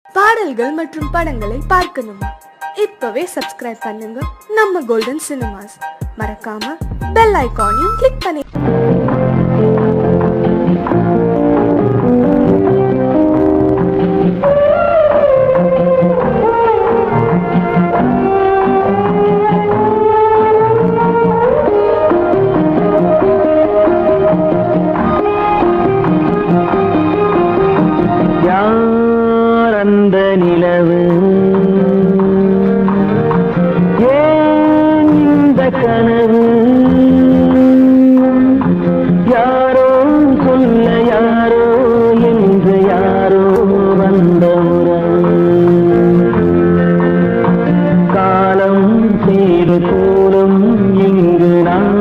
பாடல்கள் மற்றும் படங்களை பார்க்கணுமா? இப்பவே சப்ஸ்கிரைப் பண்ணுங்க நம்ம கோல்டன் சினிமாஸ். மறக்காம பெல் ஐகானையும் கிளிக் பண்ணி அந்த நிலவு ஏன் இந்த கனவு யாரோ சொல்ல யாரோ என்று யாரோ வந்த உறவு காலம் செய்து போலும் இங்கு நான்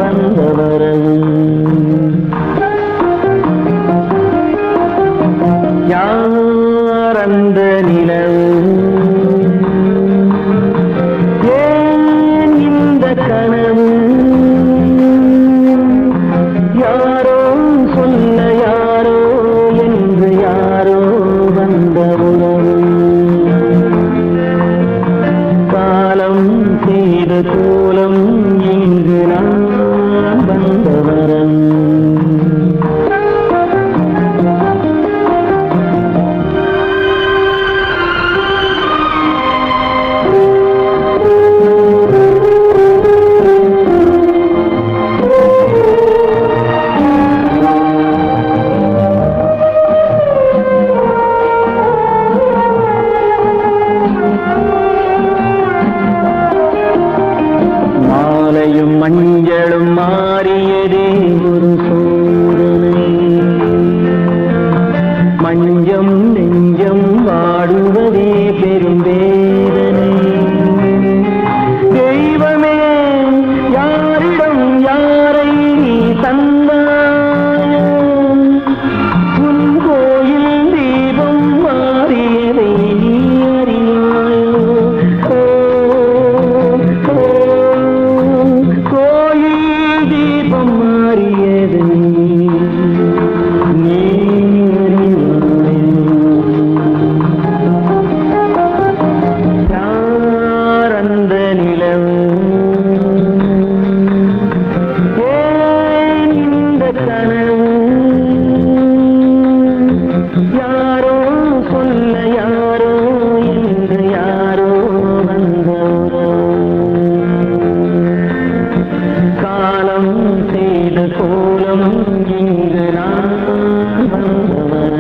வந்த வரவு அந்த நிலவு ஏன் இந்த கனவு யாரோ சொல்ல யாரோ என்று யாரோ வந்த உறவு காலம் செய்த கோலம் இங்கு நான் வந்த வரவு மஞ்சளும் மாறியதே ஒரு சோதனை மஞ்சம் நெஞ்சம் வாடுவதே பெரும் வேதனை தெய்வமே யாரிடம் யாரை நீ தந்தாயோ உன் கோயில் தீபம் மாறியதை நீ அறியாயோ தீபம் மாறியது நீ யார் அந்த நிலவு ஏன் இந்த கனவு யாரோ சொல்ல யாரோ என்று யாரோ வந்த காலம் செய்த கோலம் இங்கு நான் வந்தவர்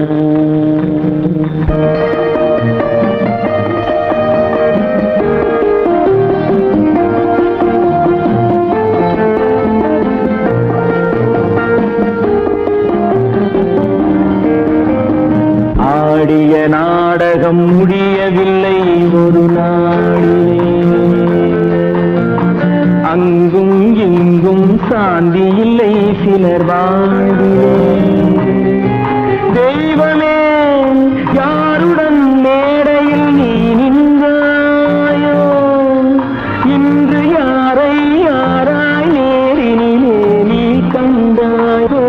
ஆடிய நாடகம் முடியவில்லை ஒரு நாளிலே அங்கும் இங்கும் சாந்தி இல்லை சிலர் வாழ்விலே தெய்வமே யாருடன் மேடையில் நீ நின்றாயோ இன்று யாரை யாராய் நேரினிலே நீ கண்டாயோ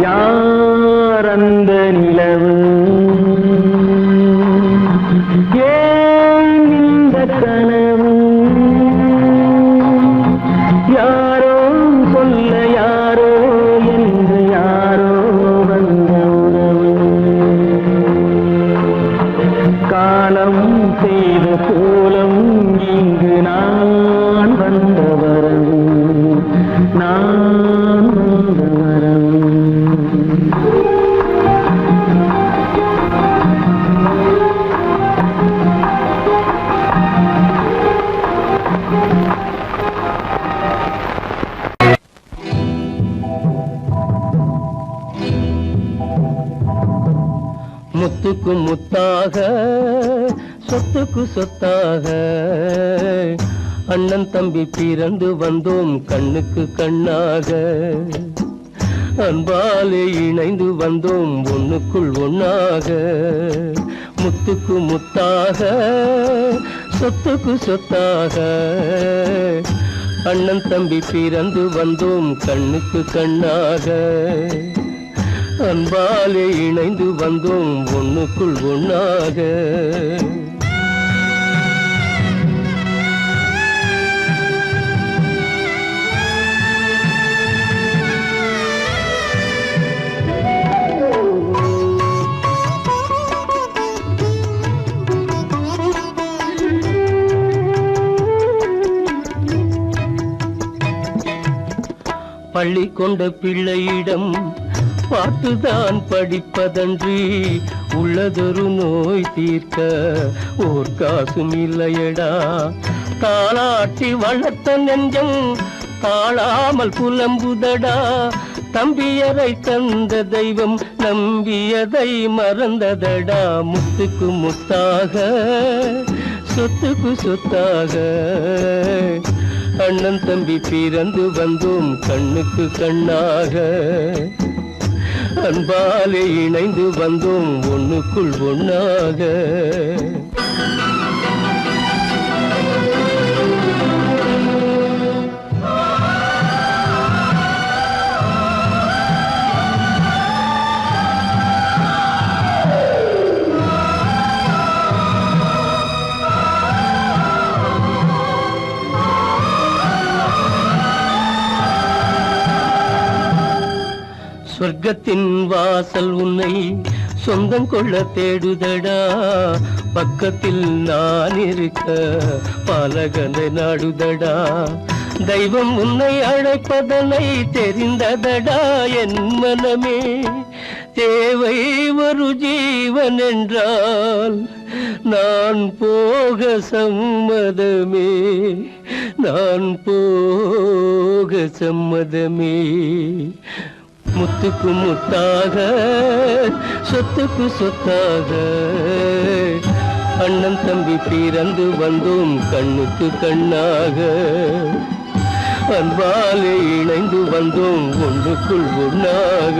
யார் அந்த நிலவு ஏன் இந்த கனவு யாரோ சொல்ல யாரோ என்று யாரோ வந்த உறவு காலம் செய்த கோலம் இங்கு நான் வந்த வரவு நான் வந்த வரவு முத்துக்கு முத்தாக சொத்துக்கு சொத்தாக அண்ணன் தம்பி பிறந்து வந்தோம் கண்ணுக்கு கண்ணாக அன்பாலே இணைந்து வந்தோம் ஒண்ணுக்குள் ஒண்ணாக முத்துக்கு முத்தாக சொத்துக்கு சொத்தாக அண்ணன் தம்பி பிறந்து வந்தோம் கண்ணுக்கு கண்ணாக அன்பாலே இணைந்து வந்தோம் ஒண்ணுக்குள் ஒண்ணாக பள்ளி கொண்ட பிள்ளையிடம் பாட்டுதான் படிப்பதன்றி உள்ளதொரு நோய் தீர்க்க ஓர் காசும் இல்லையடா தாளாட்டி வளர்த்த நெஞ்சம் தாழாமல் புலம்புதடா தம்பியரை தந்த தெய்வம் நம்பியதை மறந்ததடா முத்துக்கு முத்தாக சொத்துக்கு சொத்தாக அண்ணன் தம்பி பிறந்து வந்தோம் கண்ணுக்கு கண்ணாக அன்பாலே இணைந்து வந்தோம் ஒண்ணுக்குள் ஒண்ணாக சொர்க்கத்தின் வாசல் உன்னை சொந்தம் கொள்ள தேடுதடா பக்கத்தில் நான் இருக்க பாலகனை நாடுதடா தெய்வம் உன்னை அழைப்பதனை தெரிந்ததடா என் மனமே தேவை ஒரு ஜீவன் என்றால் நான் போக சம்மதமே நான் போக சம்மதமே முத்துக்கு முத்தாக சொத்துக்கு சொத்தாக அண்ணன் தம்பி பிறந்து வந்தோம் கண்ணுக்கு கண்ணாக அன்பாலே இணைந்து வந்தோம் ஒன்றுக்குள் ஒண்ணாக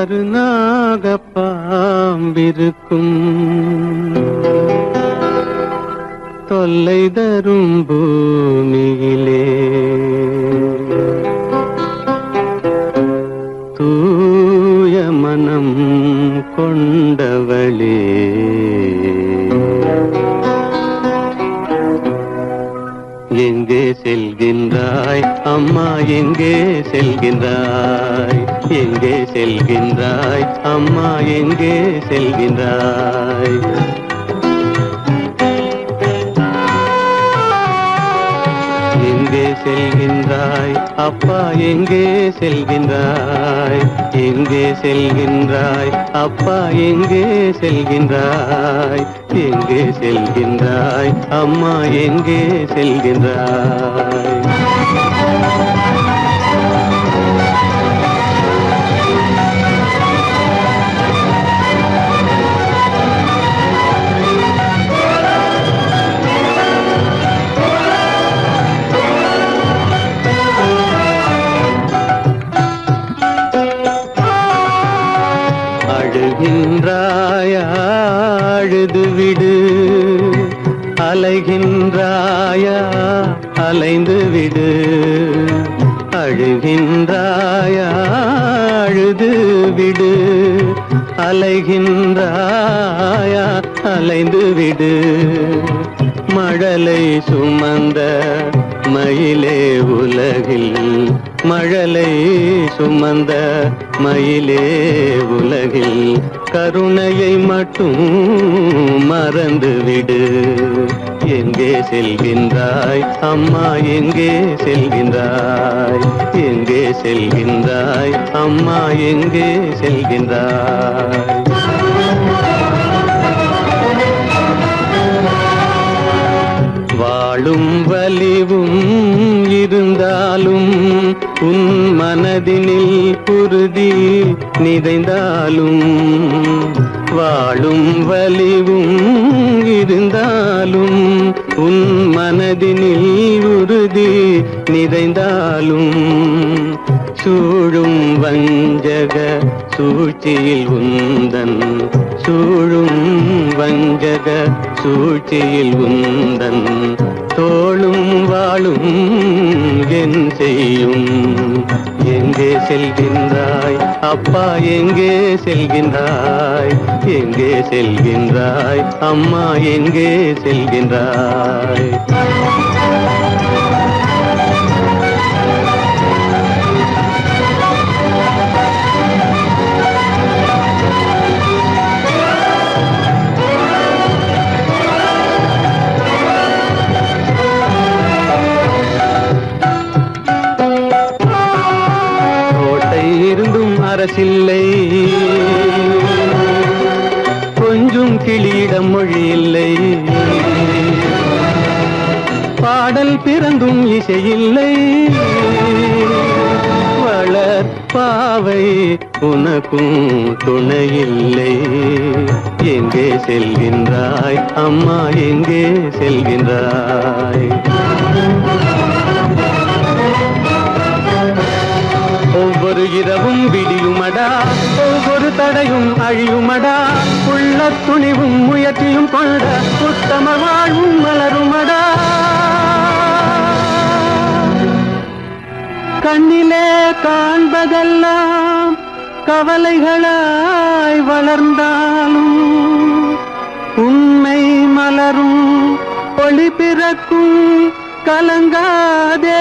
கருநாகப்பாம்பிருக்கும் தொல்லை தரும் பூமியிலே தூய மனம் கொண்டவளே எங்கே செல்கின்றாய் அம்மா எங்கே செல்கின்றாய் எங்கே செல்கின்றாய் அம்மா எங்கே செல்கின்றாய் எங்கே செல்கின்றாய் அப்பா எங்கே செல்கின்றாய் எங்கே செல்கின்றாய் அப்பா எங்கே செல்கின்றாய் எங்கே செல்கின்றாய் அம்மா எங்கே செல்கின்றாய் அழுகின்றாயா அழுது விடு அலைகின்றாயா அலைந்து விடு அழுகின்றாயா அழுது விடு அலைகின்றாயா அலைந்து விடு மழலை சுமந்த மயிலே உலகில் மழலை சுமந்த மயிலே உலகில் கருணையை மட்டும் மறந்துவிடு எங்கே செல்கின்றாய் அம்மா எங்கே செல்கின்றாய் எங்கே செல்கின்றாய் அம்மா எங்கே செல்கின்றாய் வாழும் வலிவும் இருந்தாலும் உன் மனதினில் உறுதி நிறைந்தாலும் வாழும் வலிவும் இருந்தாலும் உன் மனதினில் உறுதி நிறைந்தாலும் சூழும் வஞ்சக சூழ்ச்சியில் உந்தன் சூழும் வஞ்சக சூழ்ச்சியில் உந்தன் தோளும் வாழும் என் செய்யும் எங்கே செல்கின்றாய் அப்பா எங்கே செல்கின்றாய் எங்கே செல்கின்றாய் அம்மா எங்கே செல்கின்றாய் அரசில்லை கொஞ்சம் கிளியிடம் மொழி இல்லை பாடல் பிறந்தும் இசையில்லை வளர் பாவை உனக்கும் துணையில்லை எங்கே செல்கின்றாய் அம்மா எங்கே செல்கின்றாய் ஒவ்வொரு இரவும் விடியுமடா ஒவ்வொரு தடையும் அழியுமடா உள்ள துணிவும் முயற்சியும் கொண்ட உத்தம வாழ்வும் மலருமடா கண்ணிலே காண்பதெல்லாம் கவலைகளாய் வளர்ந்தாலும் உண்மை மலரும் ஒளி பிறக்கும் கலங்காதே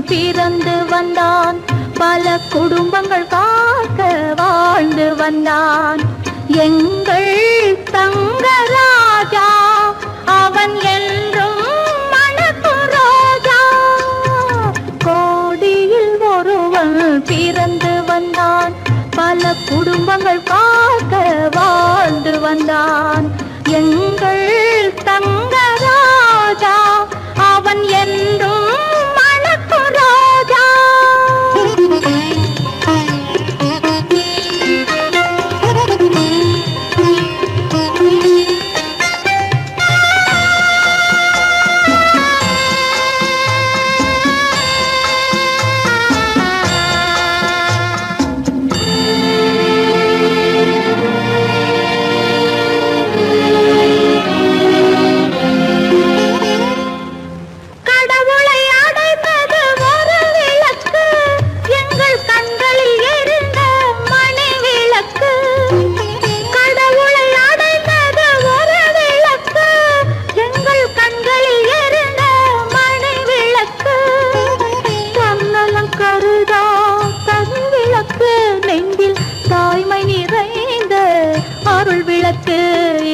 பிறந்து வந்தான் பல குடும்பங்கள் காக்க வாழ்ந்து வந்தான் எங்கள் தங்கராஜா அவன் என்றும் மணக்கும் ரோஜா கோடியில் ஒருவன் பிறந்து வந்தான் பல குடும்பங்கள் காக்க வாழ்ந்து வந்தான் எங்கள் தங்கராஜா அவன் என்றும் மணக்கும் ராஜா.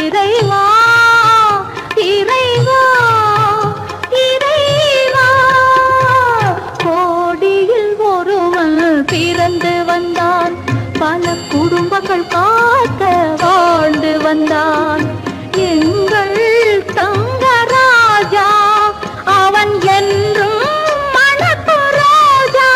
இறைவா இறைவா இறைவா கோடியில் ஒருவன் பிறந்து வந்தான் பல குடும்பங்கள் காக்க வாழ்ந்து வந்தான் எங்கள் தங்கராஜா அவன் என்றும் மணக்கும் ராஜா.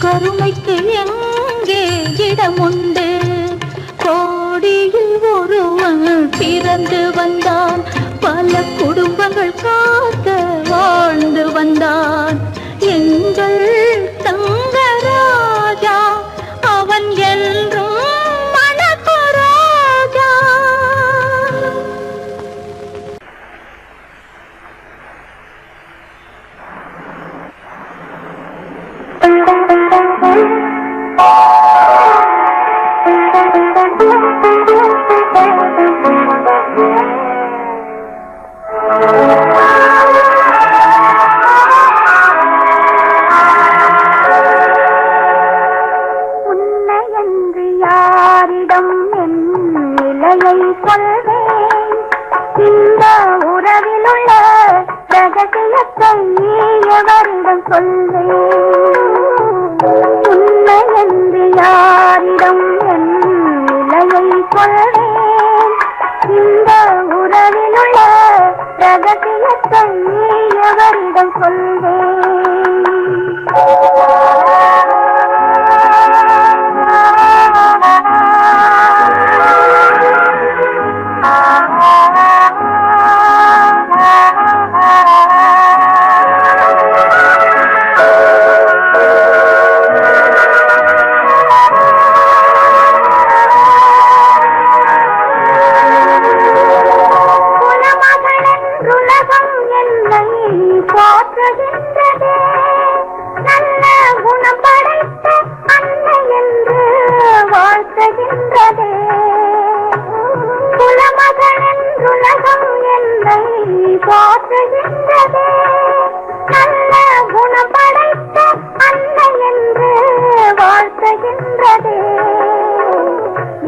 கருமைக்கு எங்கே இடமுண்டு கோடியில் ஒருவன் பிறந்து வந்தான் பல குடும்பங்கள் காக்க வாழ்ந்து வந்தான் எங்கள் தங்கராஜா அவன் என்றும் மணக்கும் ராஜா. உன்னையன்று யாரிடம் என் நிலையை சொல்வேன் இந்த உறவிலுள்ள ரகசியத்தை எவரிடம் சொல்வேன் உன்னையன்று யாரிடம் என் நிலையை சொல்வேன் இந்த உறவிலுள்ள ரகசியத்தை எவரிடம் சொல்வேன்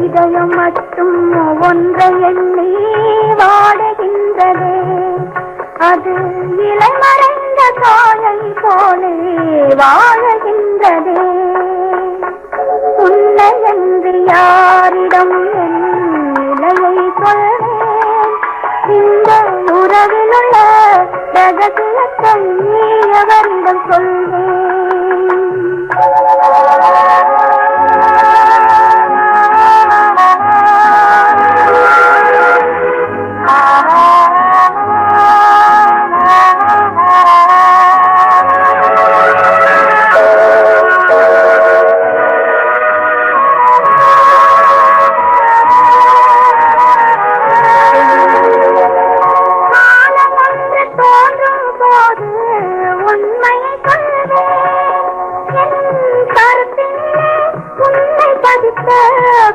இதயம் மட்டும் ஒன்றை எண்ணி வாடுகின்றதே அது இளமறைந்த காயை போலே வாழுகின்றதே உன்னை என்று யாரிடம் என் ரகசியத்தை அவரிடம் சொல்வேன்.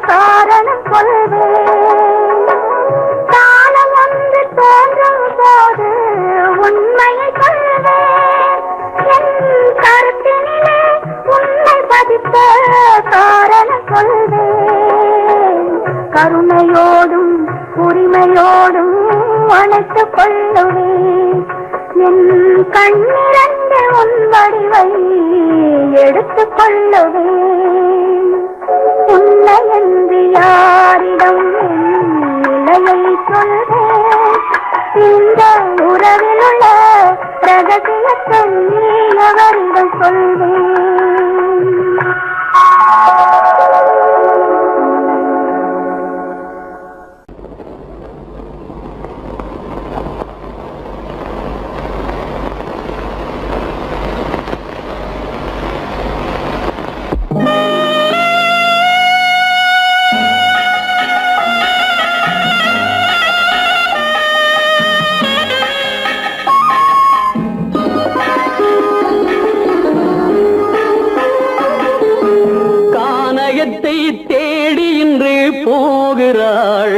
காரணம் கொள்வேன். காலம் ஒன்று தோன்றும் போது உண்மையை கொள்வேன். என் கருத்தினிலே உண்மை பதித்த காரணம் கொள்வேன். கருணையோடும் உரிமையோடும் அணைத்துக் கொள்ளுவேன். என் கண்ணிரண்டு உன் வடிவை எடுத்துக் கொள்ளுவேன். உன்னை என்று யாரிடம் நிலையை சொல்வேன். இந்த உறவில் உள்ள ரகசியத்தை அவரிடம் சொல்வேன். தேடி இன்று போகிறாள்.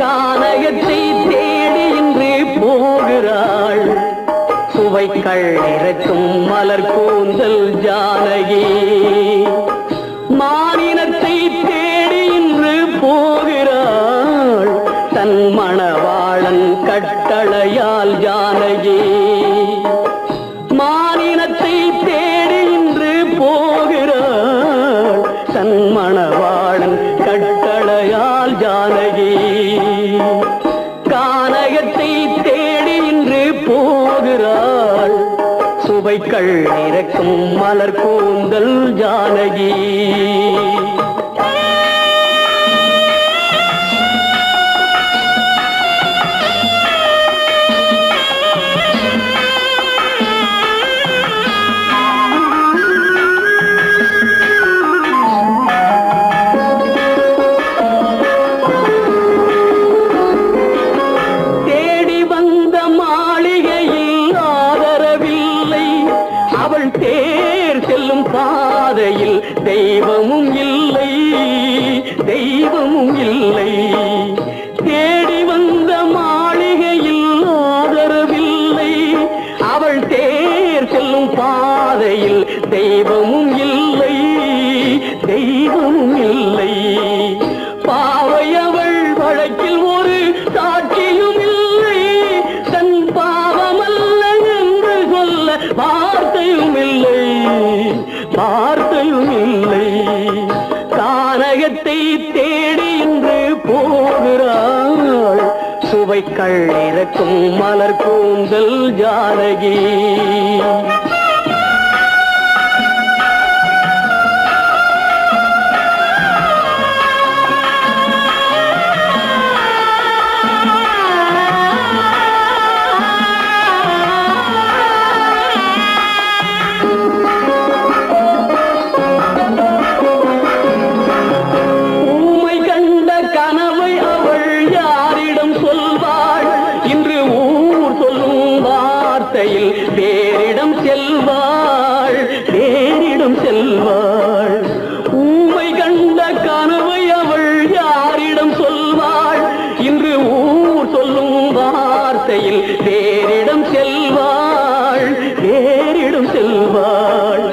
கானகத்தை தேடி இன்று போகிறாள். சுவைக்கள் இறக்கும் மலர் கூந்தல் ஜானகி. மானினத்தை தேடி இன்று போகிறாள். தன் மணவாளன் கட்டளையால் ஜானகி. மானினத்தை தேடி இன்று போகிறாள். தன் மணவாளன் கட்டளையால் ஜானகி. கானகத்தை தேடி இன்று போகிறாள். சுவைக்கள் இறக்கும் மலர் கூந்தல் ஜானகி. பாதையில் தெய்வமும் இல்லை, தெய்வமும் இல்லை. தேடி வந்த மாளிகையில் ஆதரவில்லை. அவள் தேர் செல்லும் பாதையில் தெய்வமும் இல்லை, தெய்வமும் இல்லை. பாவை அவள் வழக்கில் ஒரு சாட்சியும் இல்லை. தன் பாவமல்ல என்று சொல்ல வார்த்தையும் இல்லை, வார்த்தையும் இல்லை. கானகத்தை தேடி இன்று போகிறாள். சுவைக்கள் இறக்கும் மலர் கூந்தல் ஜானகி. வேறிடம் செல்வாள், வேறிடம் செல்வாள். ஊமை கண்ட கனவை அவள் யாரிடம் சொல்வாள்? இன்று ஊர் சொல்லும் வார்த்தையில் வேறிடம் செல்வாள், வேறிடம் செல்வாள்.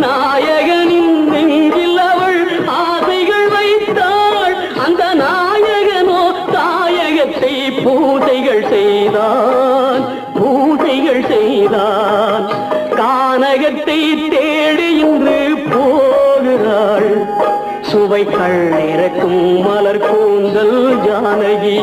நாயகனின் நெஞ்சில் அவள் ஆசைகள் வைத்தாள். அந்த நாயகனோ தாயகத்தை பூஜைகள் செய்தான், பூஜைகள் செய்தான். கானகத்தை தேடி இன்று போ சுவைகள் இறக்கும் மலர் கூந்தல் ஜானகி.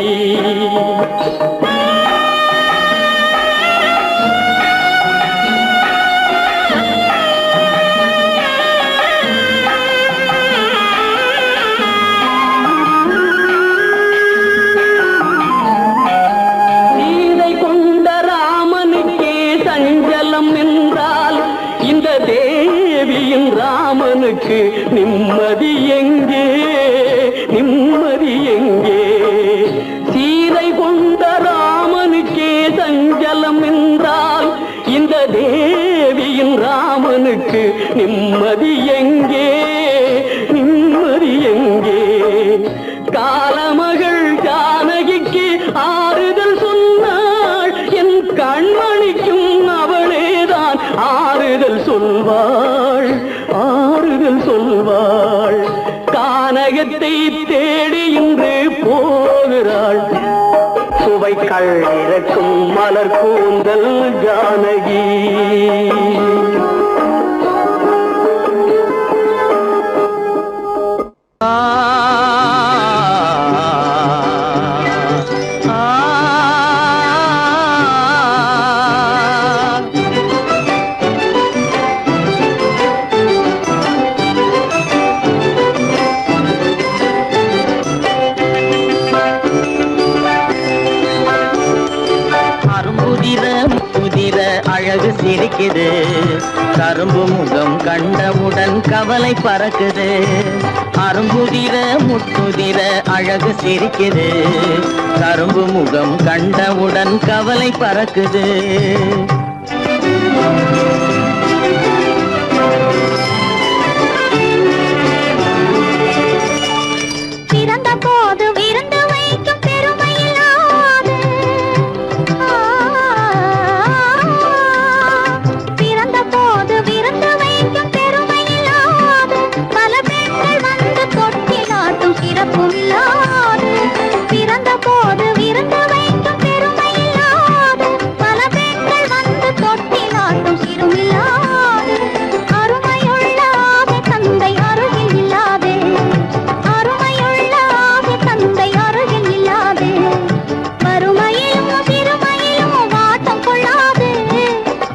சீதை கொண்ட ராமனுக்கே சஞ்சலம் என்றால் இந்த தேவியின் ராமனுக்கு நிம்மதி எங்கே, நிம்மதி எங்கே? சீதை கொண்ட ராமனுக்கே சஞ்சலம் என்றால் இந்த தேவியின் ராமனுக்கு நிம்மதி எங்கே, நிம்மதி எங்கே? காலமகள் ஜானகிக்கு ஆறுதல் சொன்னாள், என் கண்மணிக்கும் அவளேதான் ஆறுதல் சொல்வாள், ஆறுதல் சொல்வாள். கானகத்தை தேடி இன்று போகிறாள், சுவைகள் இறக்கும் மலர் கூந்தல் ஜானகி. அழகு சிரிக்குது, கரும்பு முகம் கண்டவுடன் கவலை பறக்குது. அரும்புதிர முத்துதிர அழகு சிரிக்குது, கரும்பு முகம் கண்டவுடன் கவலை பறக்குது. பிறந்த போது விருந்து வைக்கும் பெருமையில்லாது, பிறந்த போது விருந்து வைக்கும் பெருமையில்லாது, பல பெண்கள் வந்து தொட்டிலாட்டும் சிறப்பும் இல்லாது. பிறந்த போது விருந்து வைக்கும் பெருமையில்லாது, பல பெண்கள் வந்து தொட்டிலாட்டும் சிறுமில்லாது. அருமையுள்ள ஆவி தந்தை அருகில் இல்லாதே, அருமையுள்ள ஆவி தந்தை அருகில் இல்லாதே. வறுமையிலும் சிறுமையிலும் வாட்டம் கொள்ளாது,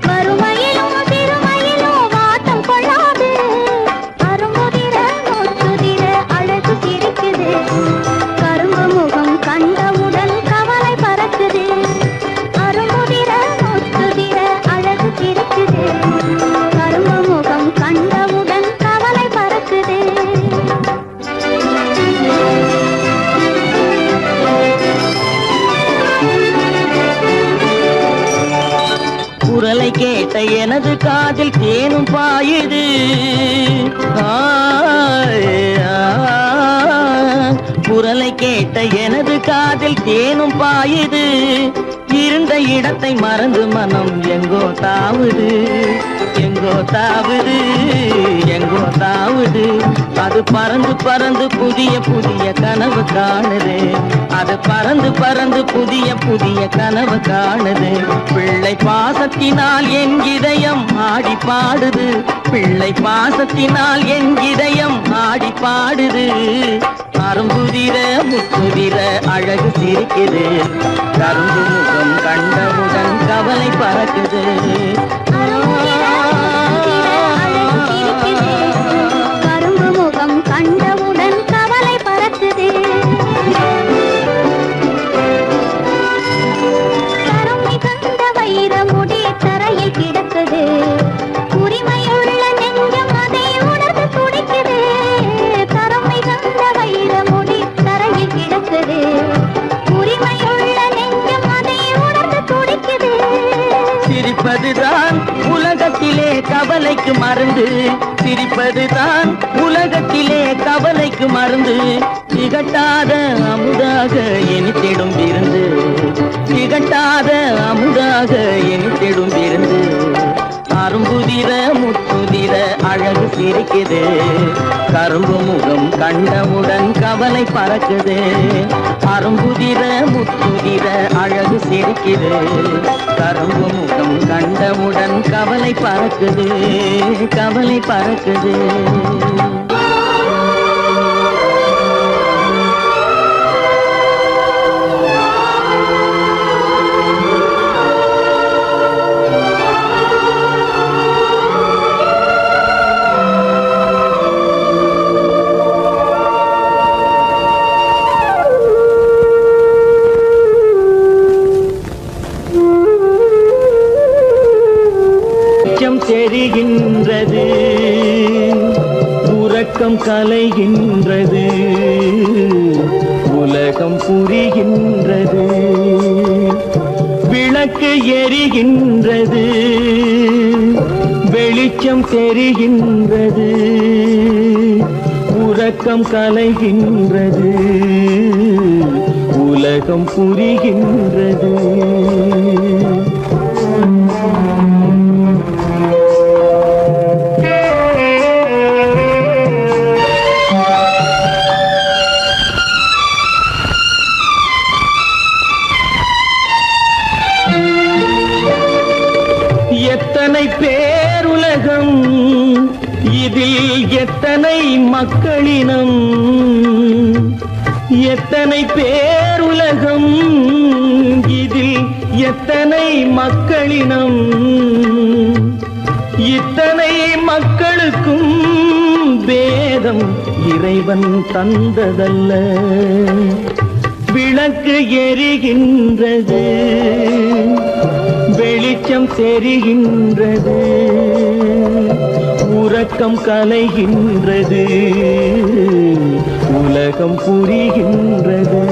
வறுமையிலும் சிறுமையிலும் வாட்டம் கொள்ளாது. அருமுதிர முத்துதிர அழகு சிரிக்குது, கரும்பு முகம் கண்டவுடன் கவலை பறக்குது. அருமுதிர முத்துதிர அழகு சிரிக்குது, கரும்பு முகம் கண்டவுடன் கவலை பறக்குது. குரலை கேட்ட எனது காதில் தேனும் பாயுது. குரலை கேட்ட எனது காதில் தேனும் பாயுது. இருந்த இடத்தை மறந்து மனம் எங்கோ தாவுது, எங்கோ தாவுது, எங்கோ தாவுது. அது பறந்து பறந்து புதிய புதிய கனவு காணுது, அது பறந்து பறந்து புதிய புதிய கனவு காணுது. பிள்ளை பாசத்தினால் என் இதயம் ஆடி பாடுது, பிள்ளை பாசத்தினால் என் இதயம் ஆடி பாடுது. அரும்புதிர முத்துதிர அழகு சிரிக்குது, கரும்பு முகம் கண்டவுடன் கவலை பறக்குது. கரும்பு முகம் கண்டவுடன் கவலை பறக்குது. கரம் மிகுந்த வைரமுடி தரையில் கிடக்குது, உரிமையுள்ள நெஞ்சம் அதை உணர்ந்து துடிக்குது. கரம் மிகுந்த வைரமுடி தரையில் கிடக்குது, உரிமையுள்ள நெஞ்சம் அதை உணர்ந்து துடிக்குது. சிரிப்பதுதான் உலகத்திலே கவலைக்கு மருந்து, சிரிப்பதுதான் உலகத்திலே கவலைக்கு மருந்து. திகட்டாத அமுதாக இனித்திடும் விருந்து, திகட்டாத அமுதாக இனித்திடும் விருந்து. அரும்புதிர முத்துதிர அழகு சிரிக்குது, கரும்பு முகம் கண்டவுடன் கவலை பறக்குது. அரும்புதிர முத்துதிர அழகு சிரிக்குது, கரும்பு முகம் கண்டவுடன் கவலை பறக்குது, கவலை பறக்குது. உறக்கம் கலைகின்றது உலகம் புரிகின்றது விளக்கு எரிகின்றது வெளிச்சம் தெரிகின்றது உறக்கம் கலைகின்றது உலகம் புரிகின்றது எத்தனை பேருலகம் இதில் எத்தனை மக்களினம் எத்தனை பேருலகம் இதில் எத்தனை மக்களினம் இத்தனை மக்களுக்கும் வேதம் இறைவன் தந்ததல்ல விளக்கு எரிகின்றது வெளிச்சம் தெரிகின்றது உறக்கம் கலைகின்றது உலகம் புரிகின்றது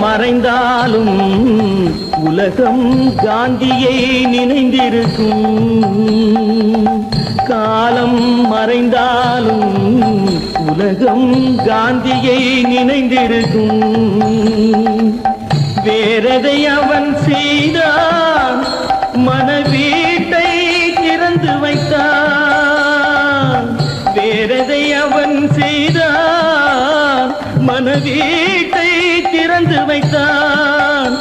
மறைந்தாலும் உலகம் காந்தியை நினைந்திருக்கும் காலம் மறைந்தாலும் உலகம் காந்தியை நினைந்திருக்கும் வேறதை அவன் செய்தான் மனவீட்டை திறந்து வைத்தான் வேறதை அவன் செய்தான் மனவீட்டை திறந்து வைத்தான்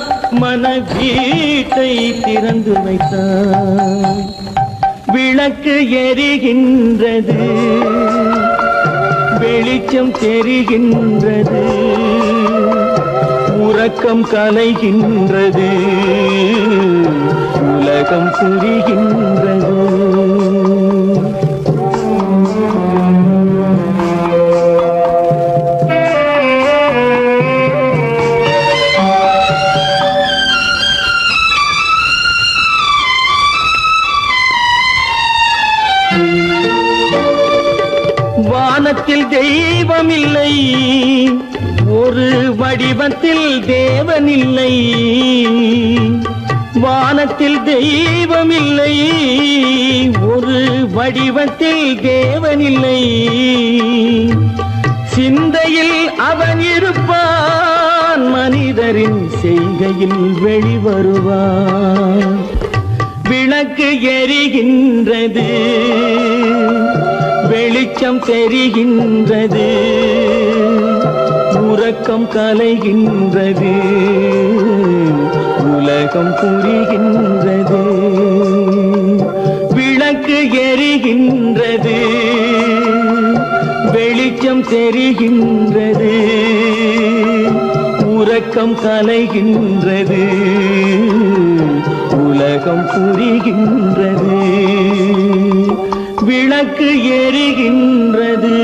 மனவீட்டை திறந்து வைத்தான் விளக்கு எரிகின்றது வெளிச்சம் தெரிகின்றது உறக்கம் கலைகின்றது உலகம் புரிகின்றது வானத்தில் தெய்வம் இல்லை ஒரு வடிவத்தில் தேவன் இல்லை வானத்தில் தெய்வம் இல்லை ஒரு வடிவத்தில் தேவன் இல்லை சிந்தையில் அவன் இருப்பான் மனிதரின் செய்கையில் வெளிவருவான் விளக்கு எரிகின்றது வெளிச்சம் தெரிகின்றது உறக்கம் கலைகின்றது உலகம் புரிகின்றது விளக்கு எரிகின்றது வெளிச்சம் தெரிகின்றது உறக்கம் கலைகின்றது உலகம் புரிகின்றது விளக்கு எரிகின்றது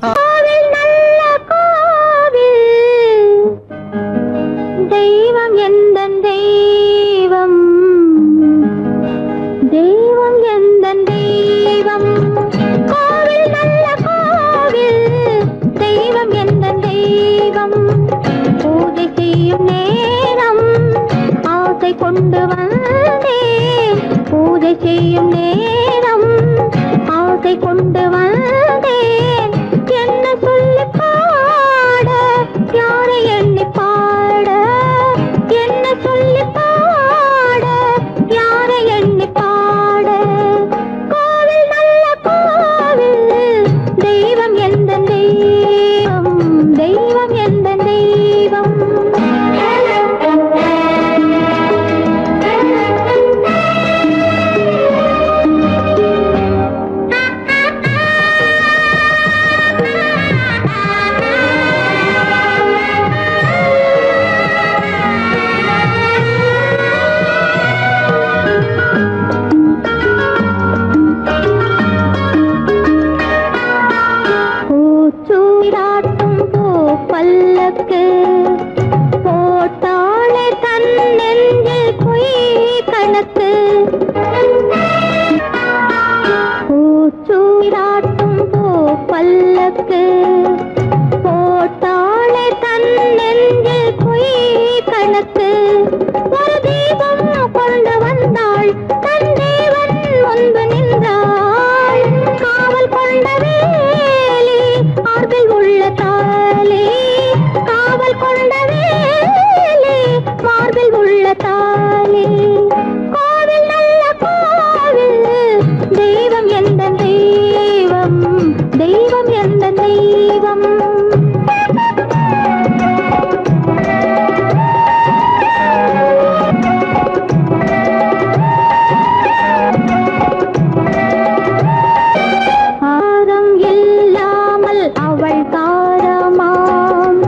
கோவில் நல்ல கோவில் தெய்வம் எந்தன் தெய்வம் தெய்வம் எந்தன் தெய்வம் கோவில் நல்ல கோவில் தெய்வம் எந்தன் தெய்வம் பூஜை செய்யும் நேரம் ஆசை கொண்டு போட்டாளே தன் நெஞ்சில் பொய் கணக்கு பூச்சூராட்டும் பூ பல்லக்கு போட்டாளே தன் நெஞ்சில் பொய் கணக்கு ஒரு தீபம் கொண்டு வந்தாள் தன் தேவன் முன்பு நின்றாள் காவல் கொண்ட வேலி மார்பில் உள்ள தாலி காவல் கொண்ட வேலி மார்பில் உள்ள தாலி கோவில் நல்ல கோவில் தெய்வம் எந்த தெய்வம் தெய்வம் எந்த தெய்வம் ஆரம் இல்லாமல் அவள் தாரமாம்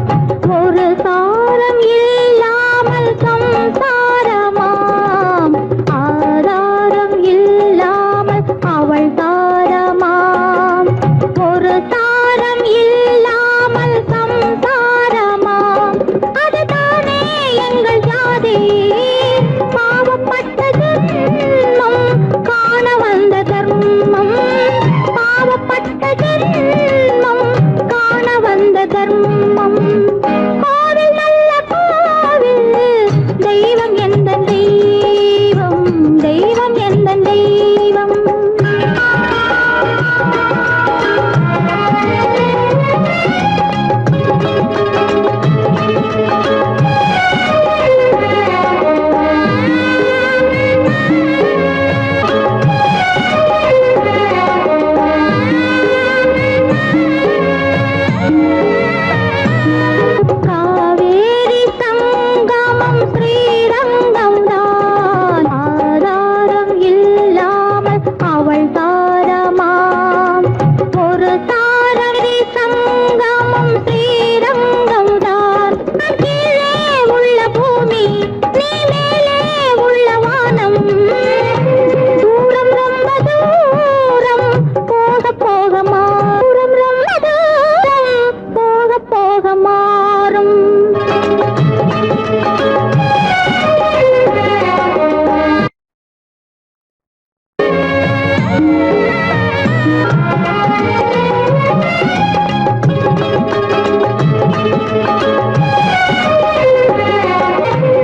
ஒரு சாரம் இல்லாமல் சம்சாரமாம் ஆதாரம் இல்லாமல் அவள் தாரமாம் ஒரு சாரம் இல்லாமல் சம்சாரமாம் அதுதானே எங்கள் ஜாதி பாவப்பட்ட ஜென்மம் காண வந்த தர்மம் பாவப்பட்ட ஜென்மம் காண வந்த தர்மம் கோவில் நல்ல கோவில் தெய்வம் எந்த தெய்வம் தெய்வம் எந்த தெய்வம் காவேரி சங்கமம் ஸ்ரீரங்கம் தான் ஆதாரம் இல்லாமல் அவள் தாரமாம் ஒரு தாரரி சங்கமம் ஸ்ரீரங்கம் தான் கீழே உள்ள பூமி நீ மேலே உள்ள வானம் தூரம் ரொம்ப தூரம் போக போக மாறும் ரொம்ப தூரம் போக போக மாறும்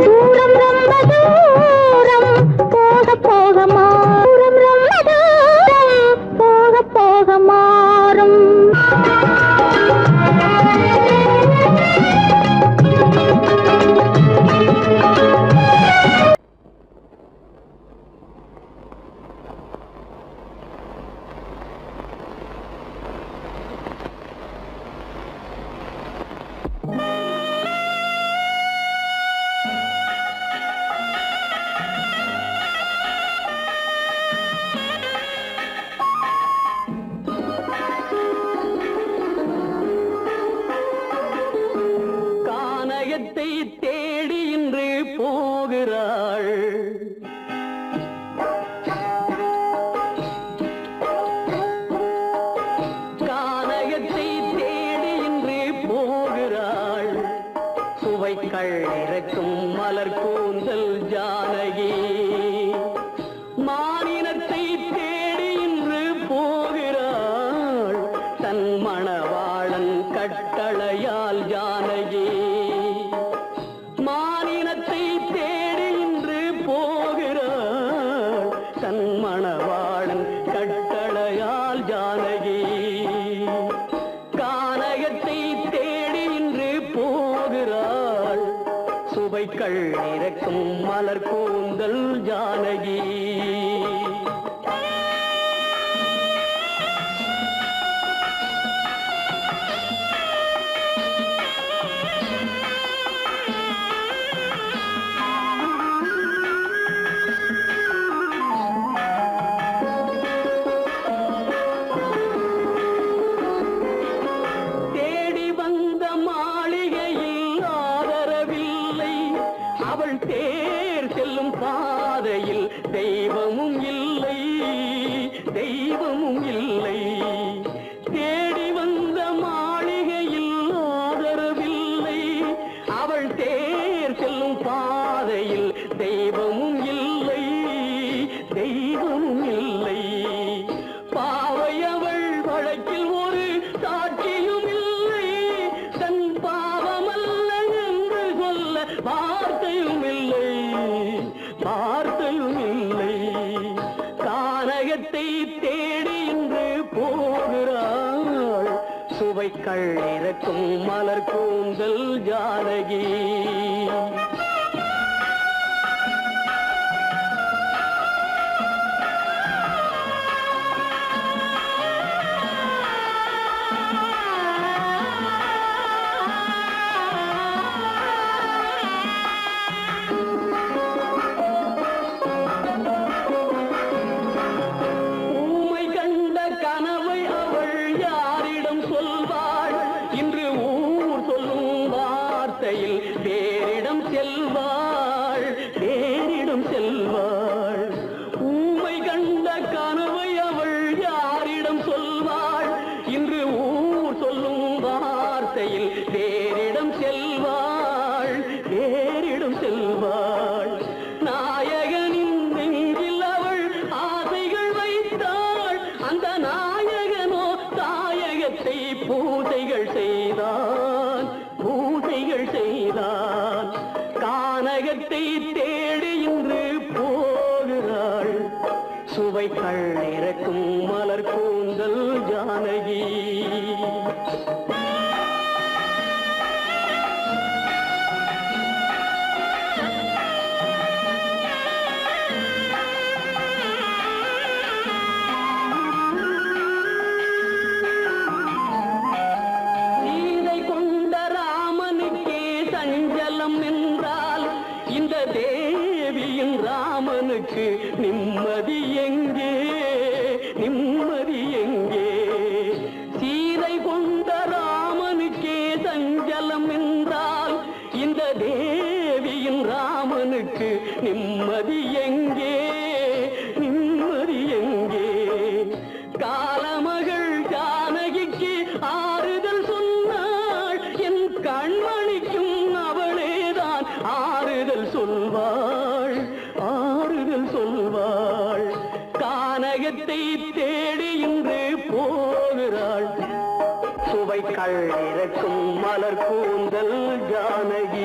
தூரம் ரொம்ப தூரம் போக போக மாறும் ரொம்ப தூரம் போக போக மாறும் கானகத்தை தேடி இன்று போகிறாள் கானகத்தை தேடி இன்று போகிறாள் சுவைக்கள் இறக்கும் மலர் கூந்தல் ஜானகி மானினத்தை தேடி இன்று போகிறாள் தன் மணவாளன் கட்டளையால் ஜானகி மானினத்தை தேடி இன்று போகிறாள் தன் மணவாளன் கட்டளையால் ஜானகி கானகத்தை தேடி இன்று போகிறாள் சுவைக்கள் இறக்கும் மலர் கூந்தல் ஜானகி தேடி வந்த மாளிகையில் ஆதரவில்லை அவள் தேர் செல்லும் பாதையில் தெய்வமும் இல்லை தெய்வமும் இல்லை தேடி வந்த மாளிகையில் ஆதரவில்லை தெய்வமும் இல்லை தெய்வமும் இல்லை. பாவை அவள் வழக்கில் ஒரு சாட்சியும் இல்லை. தன் பாவமல்ல என்று சொல்ல வார்த்தையும் இல்லை வார்த்தையும் இல்லை. கானகத்தை தேடி இன்று போகிறாள் சுவைக்கள் இறக்கும் மலர் கூந்தல் ஜானகி. வேறிடம் செல்வாள் ஊமை கண்ட கனவை அவள் யாரிடம் சொல்வாள்? இன்று ஊர் சொல்லும் வார்த்தையில் வேறிடம் செல்வாள். நாயகனின் நெஞ்சில் அவள் ஆசைகள் வைத்தாள். அந்த நாயகனோ தாயகத்தை பூசைகள் செய்தான். கானகத்தை தேடி இன்று போகிறாள் சுவைக்கள் இறக்கும் மலர் கூந்தல் ஜானகி. இந்த தேவியின் ராமனுக்கு நிம்மதி எங்கே நிம்மதி எங்கே? சீதை கொண்ட ராமனுக்கே சஞ்சலம் என்றால் இந்த தேவியின் ராமனுக்கு நிம்மதி எங்கே நிம்மதி எங்கே? காலமகள் ஜானகிக்கு ஆறுதல் சொன்னாள். என் கண்மணிக்கும் அவளேதான் ஆறுதல் சொல்வாள். கானகத்தை தேடி இன்று போகிறாள் சுவைக்கள் இறக்கும் மலர் கூந்தல் ஜானகி.